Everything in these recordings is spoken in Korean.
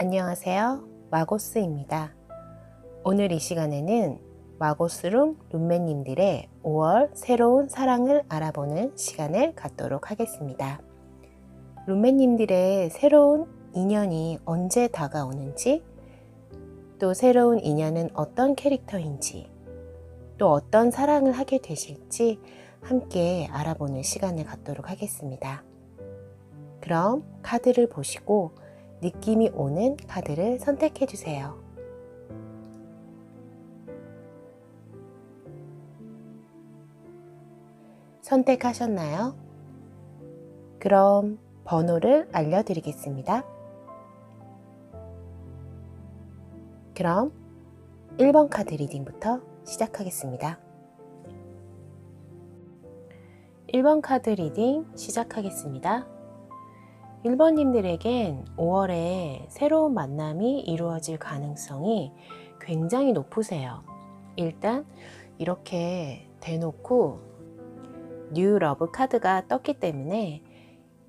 안녕하세요. 마고스입니다. 오늘 이 시간에는 마고스룸 룸메님들의 5월 새로운 사랑을 알아보는 시간을 갖도록 하겠습니다. 룸메님들의 새로운 인연이 언제 다가오는지, 또 새로운 인연은 어떤 캐릭터인지, 또 어떤 사랑을 하게 되실지 함께 알아보는 시간을 갖도록 하겠습니다. 그럼 카드를 보시고 느낌이 오는 카드를 선택해 주세요. 선택하셨나요? 그럼 번호를 알려드리겠습니다. 그럼 1번 카드 리딩부터 시작하겠습니다. 1번 카드 리딩 시작하겠습니다. 1번님들에겐 5월에 새로운 만남이 이루어질 가능성이 굉장히 높으세요. 일단 이렇게 대놓고 뉴 러브 카드가 떴기 때문에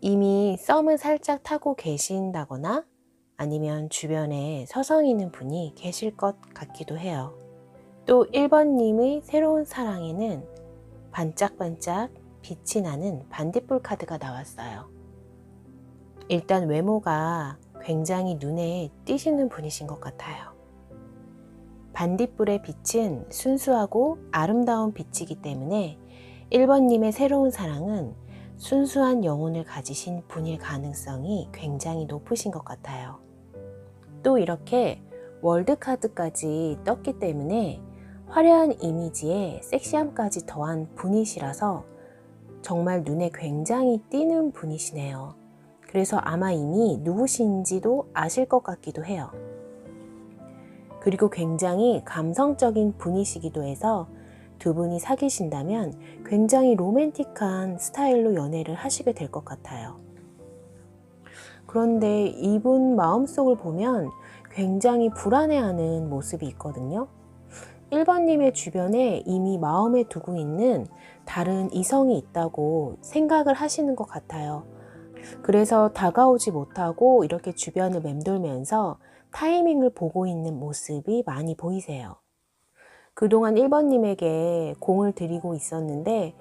이미 썸을 살짝 타고 계신다거나 아니면 주변에 서성이는 분이 계실 것 같기도 해요. 또 1번님의 새로운 사랑에는 반짝반짝 빛이 나는 반딧불 카드가 나왔어요. 일단 외모가 굉장히 눈에 띄시는 분이신 것 같아요. 반딧불의 빛은 순수하고 아름다운 빛이기 때문에 1번님의 새로운 사랑은 순수한 영혼을 가지신 분일 가능성이 굉장히 높으신 것 같아요. 또 이렇게 월드카드까지 떴기 때문에 화려한 이미지에 섹시함까지 더한 분이시라서 정말 눈에 굉장히 띄는 분이시네요. 그래서 아마 이미 누구신지도 아실 것 같기도 해요. 그리고 굉장히 감성적인 분이시기도 해서 두 분이 사귀신다면 굉장히 로맨틱한 스타일로 연애를 하시게 될 것 같아요. 그런데 이분 마음속을 보면 굉장히 불안해하는 모습이 있거든요. 1번님의 주변에 이미 마음에 두고 있는 다른 이성이 있다고 생각을 하시는 것 같아요. 그래서 다가오지 못하고 이렇게 주변을 맴돌면서 타이밍을 보고 있는 모습이 많이 보이세요. 그동안 1번님에게 공을 들이고 있었는데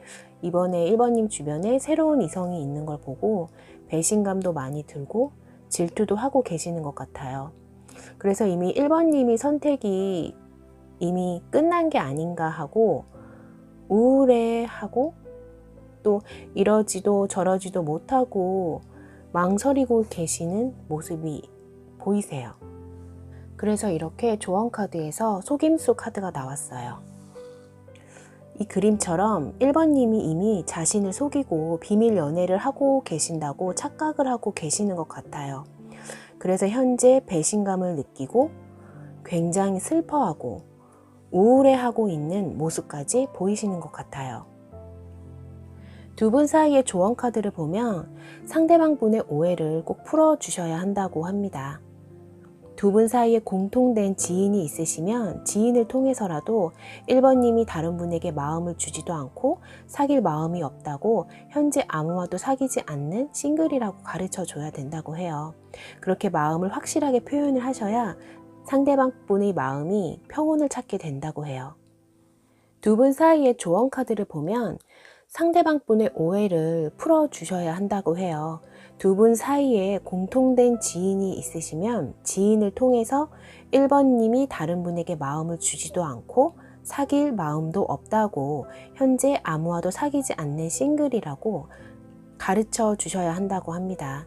이번에 1번님 주변에 새로운 이성이 있는 걸 보고 배신감도 많이 들고 질투도 하고 계시는 것 같아요. 그래서 이미 1번님이 선택이 이미 끝난 게 아닌가 하고 우울해하고 또 이러지도 저러지도 못하고 망설이고 계시는 모습이 보이세요. 그래서 이렇게 조언 카드에서 속임수 카드가 나왔어요. 이 그림처럼 1번님이 이미 자신을 속이고 비밀 연애를 하고 계신다고 착각을 하고 계시는 것 같아요. 그래서 현재 배신감을 느끼고 굉장히 슬퍼하고 우울해하고 있는 모습까지 보이시는 것 같아요. 두 분 사이의 조언 카드를 보면 상대방 분의 오해를 꼭 풀어주셔야 한다고 합니다. 두 분 사이에 공통된 지인이 있으시면 지인을 통해서라도 1번님이 다른 분에게 마음을 주지도 않고 사귈 마음이 없다고 현재 아무와도 사귀지 않는 싱글이라고 가르쳐 줘야 된다고 해요. 그렇게 마음을 확실하게 표현을 하셔야 상대방 분의 마음이 평온을 찾게 된다고 해요. 두 분 사이의 조언 카드를 보면 상대방 분의 오해를 풀어주셔야 한다고 해요. 두 분 사이에 공통된 지인이 있으시면 지인을 통해서 1번님이 다른 분에게 마음을 주지도 않고 사귈 마음도 없다고 현재 아무와도 사귀지 않는 싱글이라고 가르쳐 주셔야 한다고 합니다.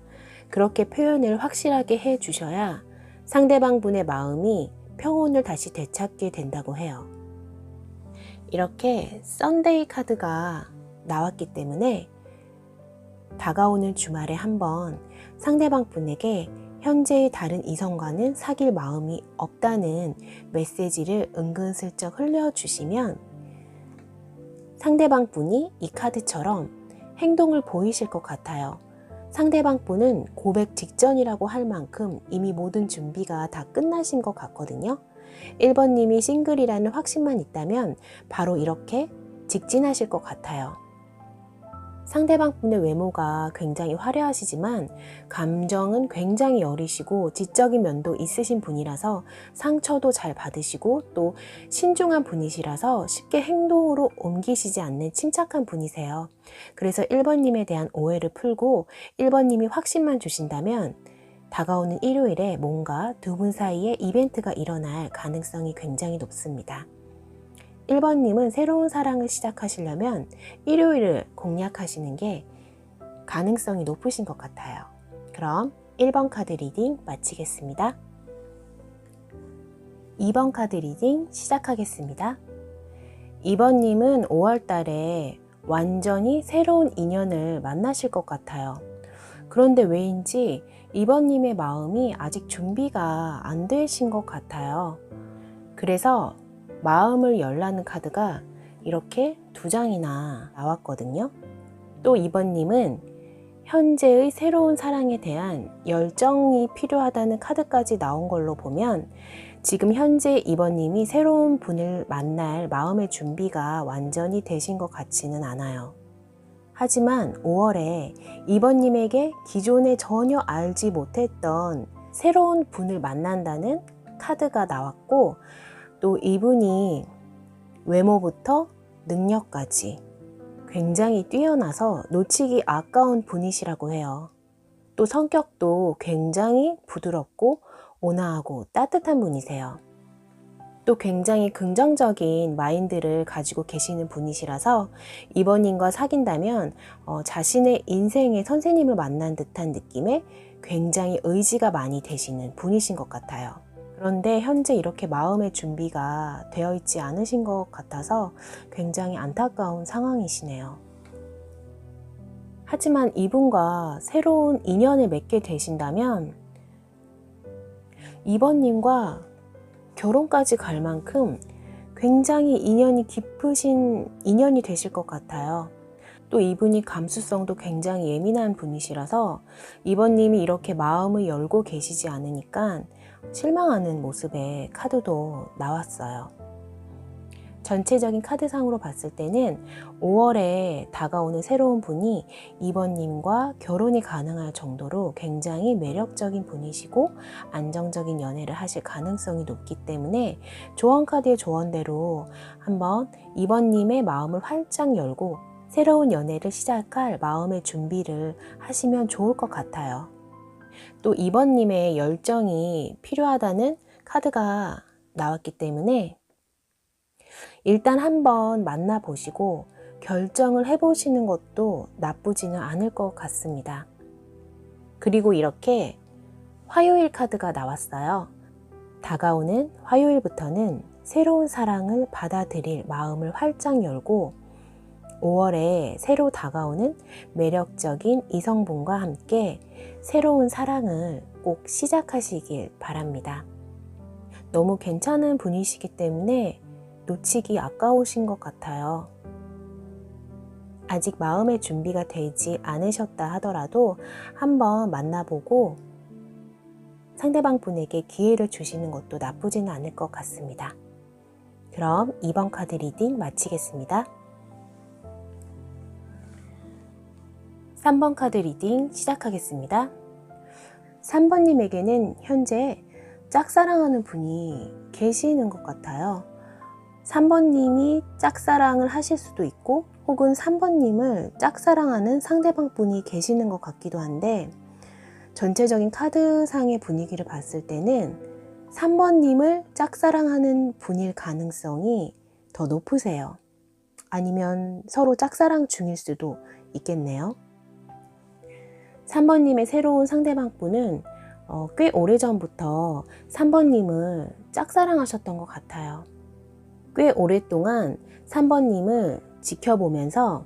그렇게 표현을 확실하게 해 주셔야 상대방 분의 마음이 평온을 다시 되찾게 된다고 해요. 이렇게 썬데이 카드가 나왔기 때문에 다가오는 주말에 한번 상대방 분에게 현재의 다른 이성과는 사귈 마음이 없다는 메시지를 은근슬쩍 흘려주시면 상대방 분이 이 카드처럼 행동을 보이실 것 같아요. 상대방 분은 고백 직전이라고 할 만큼 이미 모든 준비가 다 끝나신 것 같거든요. 1번님이 싱글이라는 확신만 있다면 바로 이렇게 직진하실 것 같아요. 상대방 분의 외모가 굉장히 화려하시지만 감정은 굉장히 여리시고 지적인 면도 있으신 분이라서 상처도 잘 받으시고 또 신중한 분이시라서 쉽게 행동으로 옮기시지 않는 침착한 분이세요. 그래서 1번님에 대한 오해를 풀고 1번님이 확신만 주신다면 다가오는 일요일에 뭔가 두 분 사이에 이벤트가 일어날 가능성이 굉장히 높습니다. 1번님은 새로운 사랑을 시작하시려면 일요일을 공략하시는 게 가능성이 높으신 것 같아요. 그럼 1번 카드 리딩 마치겠습니다. 2번 카드 리딩 시작하겠습니다. 2번님은 5월 달에 완전히 새로운 인연을 만나실 것 같아요. 그런데 왜인지 2번님의 마음이 아직 준비가 안 되신 것 같아요. 그래서 마음을 열라는 카드가 이렇게 2장이나 나왔거든요. 또 2번님은 현재의 새로운 사랑에 대한 열정이 필요하다는 카드까지 나온 걸로 보면 지금 현재 2번님이 새로운 분을 만날 마음의 준비가 완전히 되신 것 같지는 않아요. 하지만 5월에 2번님에게 기존에 전혀 알지 못했던 새로운 분을 만난다는 카드가 나왔고 또 이분이 외모부터 능력까지 굉장히 뛰어나서 놓치기 아까운 분이시라고 해요. 또 성격도 굉장히 부드럽고 온화하고 따뜻한 분이세요. 또 굉장히 긍정적인 마인드를 가지고 계시는 분이시라서 2번님과 사귄다면 자신의 인생의 선생님을 만난 듯한 느낌에 굉장히 의지가 많이 되시는 분이신 것 같아요. 그런데 현재 이렇게 마음의 준비가 되어 있지 않으신 것 같아서 굉장히 안타까운 상황이시네요. 하지만 이분과 새로운 인연을 맺게 되신다면 2번님과 결혼까지 갈 만큼 굉장히 인연이 깊으신 인연이 되실 것 같아요. 또 이분이 감수성도 굉장히 예민한 분이시라서 2번님이 이렇게 마음을 열고 계시지 않으니까 실망하는 모습의 카드도 나왔어요. 전체적인 카드상으로 봤을 때는 5월에 다가오는 새로운 분이 2번님과 결혼이 가능할 정도로 굉장히 매력적인 분이시고 안정적인 연애를 하실 가능성이 높기 때문에 조언카드의 조언대로 한번 2번님의 마음을 활짝 열고 새로운 연애를 시작할 마음의 준비를 하시면 좋을 것 같아요. 또 2번님의 열정이 필요하다는 카드가 나왔기 때문에 일단 한번 만나보시고 결정을 해보시는 것도 나쁘지는 않을 것 같습니다. 그리고 이렇게 화요일 카드가 나왔어요. 다가오는 화요일부터는 새로운 사랑을 받아들일 마음을 활짝 열고 5월에 새로 다가오는 매력적인 이성분과 함께 새로운 사랑을 꼭 시작하시길 바랍니다. 너무 괜찮은 분이시기 때문에 놓치기 아까우신 것 같아요. 아직 마음의 준비가 되지 않으셨다 하더라도 한번 만나보고 상대방 분에게 기회를 주시는 것도 나쁘지는 않을 것 같습니다. 그럼 2번 카드 리딩 마치겠습니다. 3번 카드 리딩 시작하겠습니다. 3번님에게는 현재 짝사랑하는 분이 계시는 것 같아요. 3번님이 짝사랑을 하실 수도 있고 혹은 3번님을 짝사랑하는 상대방 분이 계시는 것 같기도 한데 전체적인 카드상의 분위기를 봤을 때는 3번님을 짝사랑하는 분일 가능성이 더 높으세요. 아니면 서로 짝사랑 중일 수도 있겠네요. 3번님의 새로운 상대방 분은 꽤 오래전부터 3번님을 짝사랑하셨던 것 같아요. 꽤 오랫동안 3번님을 지켜보면서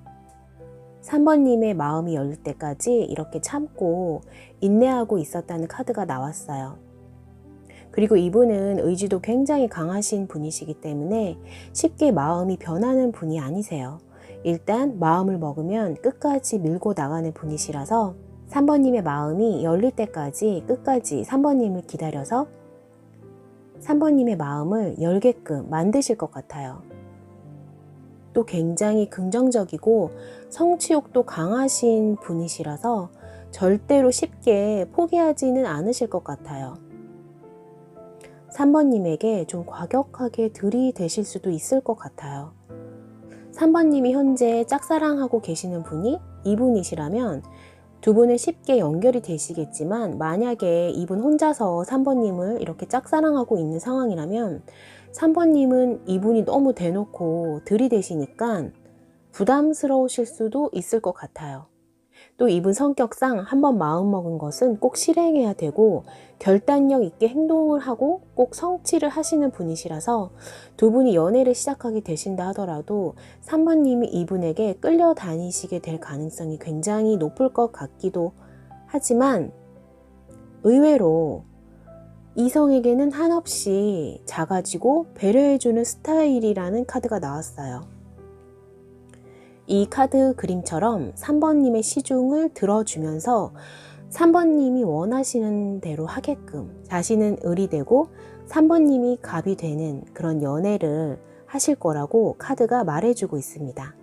3번님의 마음이 열릴 때까지 이렇게 참고 인내하고 있었다는 카드가 나왔어요. 그리고 이분은 의지도 굉장히 강하신 분이시기 때문에 쉽게 마음이 변하는 분이 아니세요. 일단 마음을 먹으면 끝까지 밀고 나가는 분이시라서 3번님의 마음이 열릴 때까지 끝까지 3번님을 기다려서 3번님의 마음을 열게끔 만드실 것 같아요. 또 굉장히 긍정적이고 성취욕도 강하신 분이시라서 절대로 쉽게 포기하지는 않으실 것 같아요. 3번님에게 좀 과격하게 들이대실 수도 있을 것 같아요. 3번님이 현재 짝사랑하고 계시는 분이 이분이시라면 두 분은 쉽게 연결이 되시겠지만, 만약에 이분 혼자서 3번님을 이렇게 짝사랑하고 있는 상황이라면 3번님은 이분이 너무 대놓고 들이대시니까 부담스러우실 수도 있을 것 같아요. 또 이분 성격상 한번 마음먹은 것은 꼭 실행해야 되고 결단력 있게 행동을 하고 꼭 성취를 하시는 분이시라서 두 분이 연애를 시작하게 되신다 하더라도 3번님이 이분에게 끌려다니시게 될 가능성이 굉장히 높을 것 같기도 하지만, 의외로 이성에게는 한없이 작아지고 배려해주는 스타일이라는 카드가 나왔어요. 이 카드 그림처럼 3번님의 시중을 들어주면서 3번님이 원하시는 대로 하게끔 자신은 을이 되고 3번님이 갑이 되는 그런 연애를 하실 거라고 카드가 말해주고 있습니다.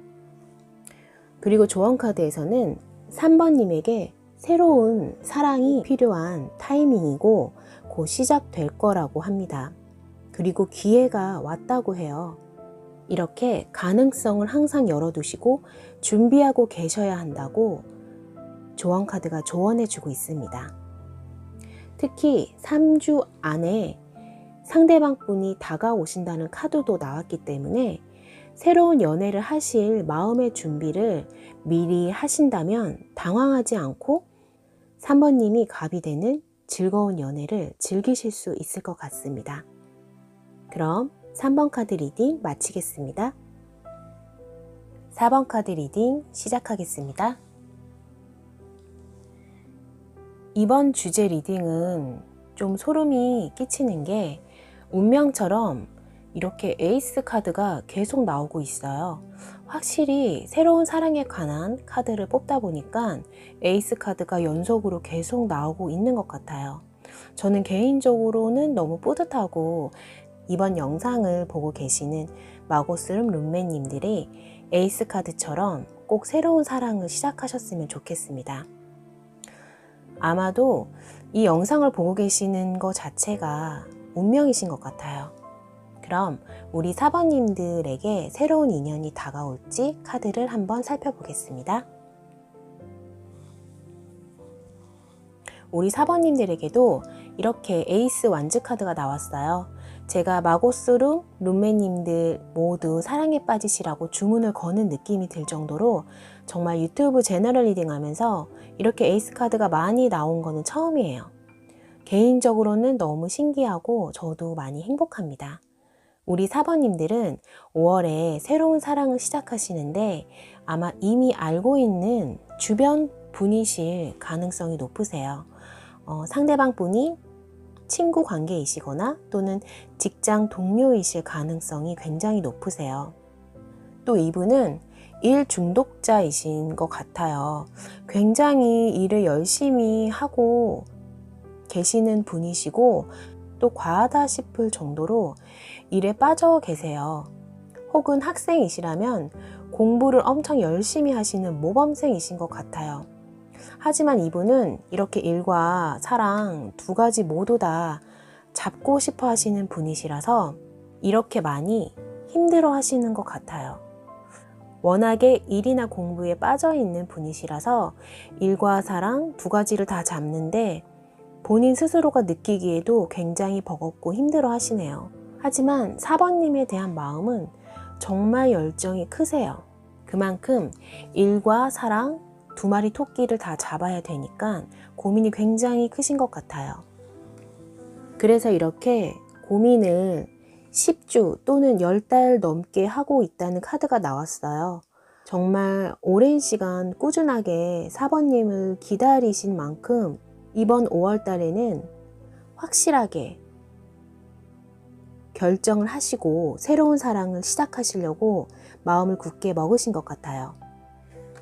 그리고 조언 카드에서는 3번님에게 새로운 사랑이 필요한 타이밍이고 곧 시작될 거라고 합니다. 그리고 기회가 왔다고 해요. 이렇게 가능성을 항상 열어두시고 준비하고 계셔야 한다고 조언 카드가 조언해주고 있습니다. 특히 3주 안에 상대방 분이 다가오신다는 카드도 나왔기 때문에 새로운 연애를 하실 마음의 준비를 미리 하신다면 당황하지 않고 3번님이 갑이 되는 즐거운 연애를 즐기실 수 있을 것 같습니다. 그럼 3번 카드 리딩 마치겠습니다. 4번 카드 리딩 시작하겠습니다. 이번 주제 리딩은 좀 소름이 끼치는 게 운명처럼 이렇게 에이스 카드가 계속 나오고 있어요. 확실히 새로운 사랑에 관한 카드를 뽑다 보니까 에이스 카드가 연속으로 계속 나오고 있는 것 같아요. 저는 개인적으로는 너무 뿌듯하고, 이번 영상을 보고 계시는 마고스룸 룸메님들이 에이스 카드처럼 꼭 새로운 사랑을 시작하셨으면 좋겠습니다. 아마도 이 영상을 보고 계시는 것 자체가 운명이신 것 같아요. 그럼 우리 4번님들에게 새로운 인연이 다가올지 카드를 한번 살펴보겠습니다. 우리 4번님들에게도 이렇게 에이스 완즈 카드가 나왔어요. 제가 마고스룸 룸메님들 모두 사랑에 빠지시라고 주문을 거는 느낌이 들 정도로 정말 유튜브 제너럴 리딩 하면서 이렇게 에이스 카드가 많이 나온 거는 처음이에요. 개인적으로는 너무 신기하고 저도 많이 행복합니다. 우리 4번님들은 5월에 새로운 사랑을 시작하시는데 아마 이미 알고 있는 주변 분이실 가능성이 높으세요. 상대방 분이 친구 관계이시거나 또는 직장 동료이실 가능성이 굉장히 높으세요. 또 이분은 일 중독자이신 것 같아요. 굉장히 일을 열심히 하고 계시는 분이시고 또 과하다 싶을 정도로 일에 빠져 계세요. 혹은 학생이시라면 공부를 엄청 열심히 하시는 모범생이신 것 같아요. 하지만 이분은 이렇게 일과 사랑 두 가지 모두 다 잡고 싶어 하시는 분이시라서 이렇게 많이 힘들어 하시는 것 같아요. 워낙에 일이나 공부에 빠져 있는 분이시라서 일과 사랑 두 가지를 다 잡는데 본인 스스로가 느끼기에도 굉장히 버겁고 힘들어 하시네요. 하지만 4번님에 대한 마음은 정말 열정이 크세요. 그만큼 일과 사랑 두 마리 토끼를 다 잡아야 되니까 고민이 굉장히 크신 것 같아요. 그래서 이렇게 고민을 10주 또는 10달 넘게 하고 있다는 카드가 나왔어요. 정말 오랜 시간 꾸준하게 4번님을 기다리신 만큼 이번 5월 달에는 확실하게 결정을 하시고 새로운 사랑을 시작하시려고 마음을 굳게 먹으신 것 같아요.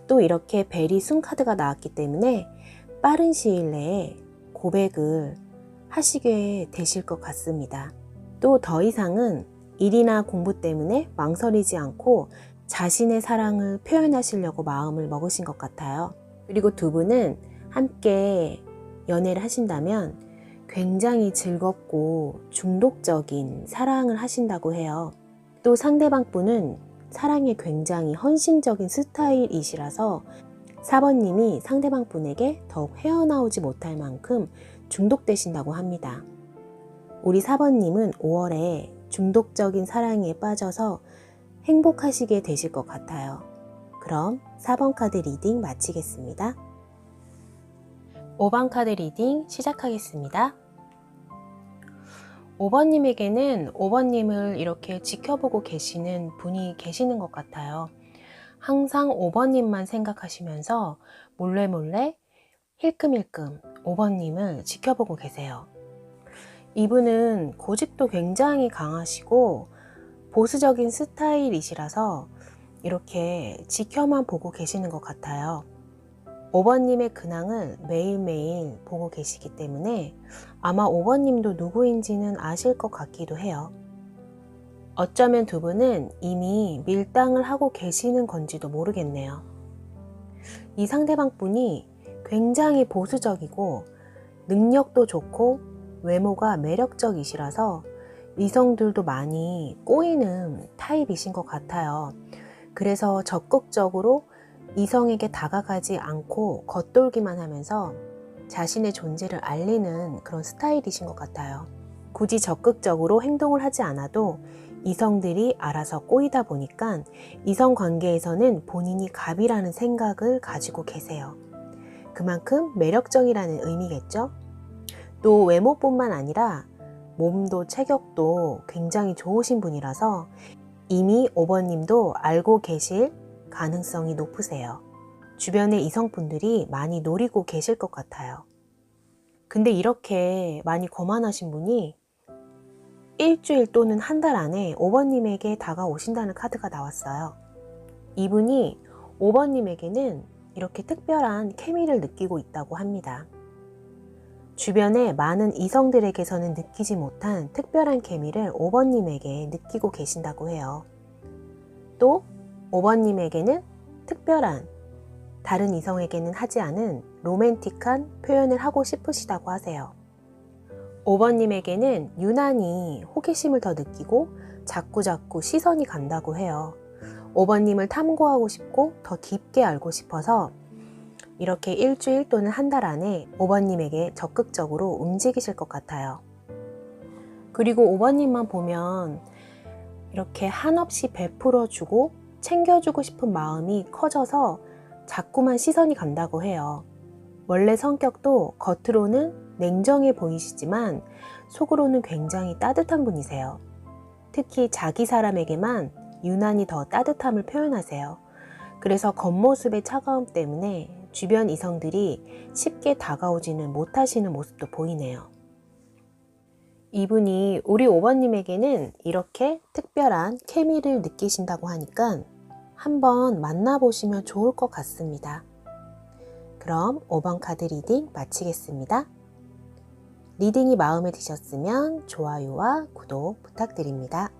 또 이렇게 베리 순 카드가 나왔기 때문에 빠른 시일 내에 고백을 하시게 되실 것 같습니다. 또 더 이상은 일이나 공부 때문에 망설이지 않고 자신의 사랑을 표현하시려고 마음을 먹으신 것 같아요. 그리고 두 분은 함께 연애를 하신다면 굉장히 즐겁고 중독적인 사랑을 하신다고 해요. 또 상대방 분은 사랑에 굉장히 헌신적인 스타일이시라서 4번님이 상대방 분에게 더욱 헤어나오지 못할 만큼 중독되신다고 합니다. 우리 4번님은 5월에 중독적인 사랑에 빠져서 행복하시게 되실 것 같아요. 그럼 4번 카드 리딩 마치겠습니다. 5번 카드 리딩 시작하겠습니다. 5번님에게는 5번님을 이렇게 지켜보고 계시는 분이 계시는 것 같아요. 항상 5번님만 생각하시면서 몰래 힐끔힐끔 5번님을 지켜보고 계세요. 이분은 고집도 굉장히 강하시고 보수적인 스타일이시라서 이렇게 지켜만 보고 계시는 것 같아요. 5번님의 근황을 매일매일 보고 계시기 때문에 아마 5번님도 누구인지는 아실 것 같기도 해요. 어쩌면 두 분은 이미 밀당을 하고 계시는 건지도 모르겠네요. 이 상대방 분이 굉장히 보수적이고 능력도 좋고 외모가 매력적이시라서 이성들도 많이 꼬이는 타입이신 것 같아요. 그래서 적극적으로 이성에게 다가가지 않고 겉돌기만 하면서 자신의 존재를 알리는 그런 스타일이신 것 같아요. 굳이 적극적으로 행동을 하지 않아도 이성들이 알아서 꼬이다 보니까 이성 관계에서는 본인이 갑이라는 생각을 가지고 계세요. 그만큼 매력적이라는 의미겠죠? 또 외모뿐만 아니라 몸도 체격도 굉장히 좋으신 분이라서 이미 5번님도 알고 계실 가능성이 높으세요. 주변의 이성분들이 많이 노리고 계실 것 같아요. 근데 이렇게 많이 거만하신 분이 일주일 또는 한 달 안에 5번님에게 다가오신다는 카드가 나왔어요. 이분이 5번님에게는 이렇게 특별한 케미를 느끼고 있다고 합니다. 주변의 많은 이성들에게서는 느끼지 못한 특별한 케미를 5번님에게 느끼고 계신다고 해요. 또 5번님에게는 특별한 다른 이성에게는 하지 않은 로맨틱한 표현을 하고 싶으시다고 하세요. 5번님에게는 유난히 호기심을 더 느끼고 자꾸자꾸 시선이 간다고 해요. 5번님을 탐구하고 싶고 더 깊게 알고 싶어서 이렇게 일주일 또는 한 달 안에 5번님에게 적극적으로 움직이실 것 같아요. 그리고 5번님만 보면 이렇게 한없이 베풀어주고 챙겨주고 싶은 마음이 커져서 자꾸만 시선이 간다고 해요. 원래 성격도 겉으로는 냉정해 보이시지만 속으로는 굉장히 따뜻한 분이세요. 특히 자기 사람에게만 유난히 더 따뜻함을 표현하세요. 그래서 겉모습의 차가움 때문에 주변 이성들이 쉽게 다가오지는 못하시는 모습도 보이네요. 이분이 우리 5번님에게는 이렇게 특별한 케미를 느끼신다고 하니까 한번 만나보시면 좋을 것 같습니다. 그럼 5번 카드 리딩 마치겠습니다. 리딩이 마음에 드셨으면 좋아요와 구독 부탁드립니다.